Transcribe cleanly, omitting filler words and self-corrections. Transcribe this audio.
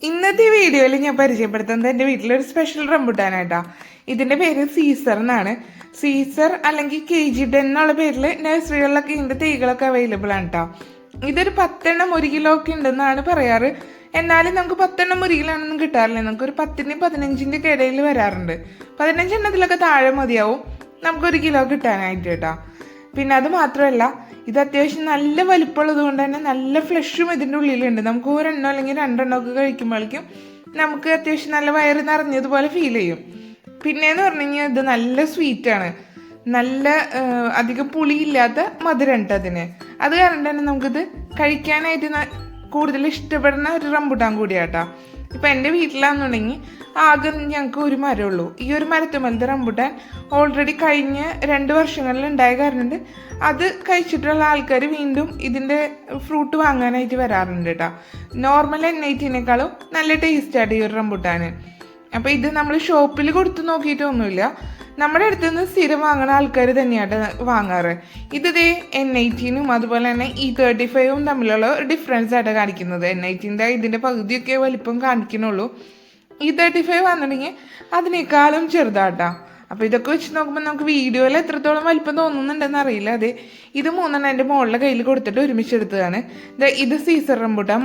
ഇന്നത്തെ വീഡിയോയിൽ ഞാൻ പരിചയപ്പെടുത്തുന്നത് എൻ്റെ വീട്ടിലൊരു സ്പെഷ്യൽ റംബുട്ടാനായിട്ടാ. ഇതിൻ്റെ പേര് സീസർ എന്നാണ്. സീസർ അല്ലെങ്കിൽ KG10 എന്നുള്ള പേരിൽ നഴ്സറികളിലൊക്കെ ഇതിൻ്റെ തൈകളൊക്കെ അവൈലബിൾ ആണ് കേട്ടോ. ഇതൊരു 10 എണ്ണം 1 കിലോ ഒക്കെ ഉണ്ടെന്നാണ് പറയാറ്. എന്നാലും നമുക്ക് 10 എണ്ണം 1 കിലോ ഒന്നും കിട്ടാറില്ല. നമുക്ക് ഒരു 10-നും 15-ൻ്റെ ഇടയിൽ വരാറുണ്ട്. 15 എണ്ണത്തിലൊക്കെ താഴെ മതിയാവും നമുക്ക് 1 കിലോ കിട്ടാനായിട്ട് കേട്ടോ. പിന്നെ അത് മാത്രമല്ല, ഇത് അത്യാവശ്യം നല്ല വലിപ്പമുള്ളത് കൊണ്ട് തന്നെ നല്ല ഫ്ലഷും ഇതിൻ്റെ ഉള്ളിലുണ്ട്. നമുക്ക് ഒരെണ്ണോ അല്ലെങ്കിൽ 2 എണ്ണോ ഒക്കെ കഴിക്കുമ്പോഴേക്കും നമുക്ക് അത്യാവശ്യം നല്ല വയറ് നിറഞ്ഞതുപോലെ ഫീൽ ചെയ്യും. പിന്നെയെന്ന് പറഞ്ഞു കഴിഞ്ഞാൽ ഇത് നല്ല സ്വീറ്റാണ്, നല്ല അധികം പുളിയില്ലാത്ത മധുരം ഉണ്ട് അതിന്. അത് കാരണം തന്നെ നമുക്കിത് കഴിക്കാനായിട്ട് കൂടുതൽ ഇഷ്ടപ്പെടുന്ന ഒരു റംബുട്ടാൻ കൂടിയാട്ടോ. ഇപ്പം എൻ്റെ വീട്ടിലാണെന്നുണ്ടെങ്കിൽ ആകെ ഞങ്ങൾക്ക് ഒരു മരമുള്ളൂ. ഈ ഒരു മരത്തുമലത്തെ റംബുട്ടാൻ ഓൾറെഡി കഴിഞ്ഞ 2 വർഷങ്ങളിൽ ഉണ്ടായ കാരണം അത് കഴിച്ചിട്ടുള്ള ആൾക്കാർ വീണ്ടും ഇതിൻ്റെ ഫ്രൂട്ട് വാങ്ങാനായിട്ട് വരാറുണ്ട് കേട്ടോ. നോർമൽ N18-നേക്കാളും നല്ല ടേസ്റ്റായിട്ട് ഈ ഒരു റംബുട്ടാൻ. അപ്പോൾ ഇത് നമ്മൾ ഷോപ്പിൽ കൊടുത്ത് നോക്കിയിട്ടൊന്നുമില്ല, നമ്മുടെ അടുത്ത് നിന്ന് സ്ഥിരം വാങ്ങുന്ന ആൾക്കാർ തന്നെയാണ് വാങ്ങാറ്. ഇത് N18-നും അതുപോലെ തന്നെ E35-ഉം തമ്മിലുള്ള ഡിഫറൻസ് ആയിട്ട് കാണിക്കുന്നത്. N18-ൻ്റെ ഇതിൻ്റെ പകുതിയൊക്കെ വലിപ്പം കാണിക്കുന്നുള്ളൂ. E35 വന്നിട്ടുണ്ടെങ്കിൽ അതിനേക്കാളും ചെറുതാട്ടാ. അപ്പോൾ ഇതൊക്കെ വെച്ച് നോക്കുമ്പോൾ നമുക്ക് വീഡിയോയിൽ എത്രത്തോളം വലിപ്പം തോന്നുന്നുണ്ടെന്ന് അറിയില്ല. ഇത് 3 എണ്ണം എൻ്റെ മോളുടെ കയ്യിൽ കൊടുത്തിട്ട് ഒരുമിച്ചെടുത്തതാണ്. ഇത് സീസർ റംബുട്ടാൻ.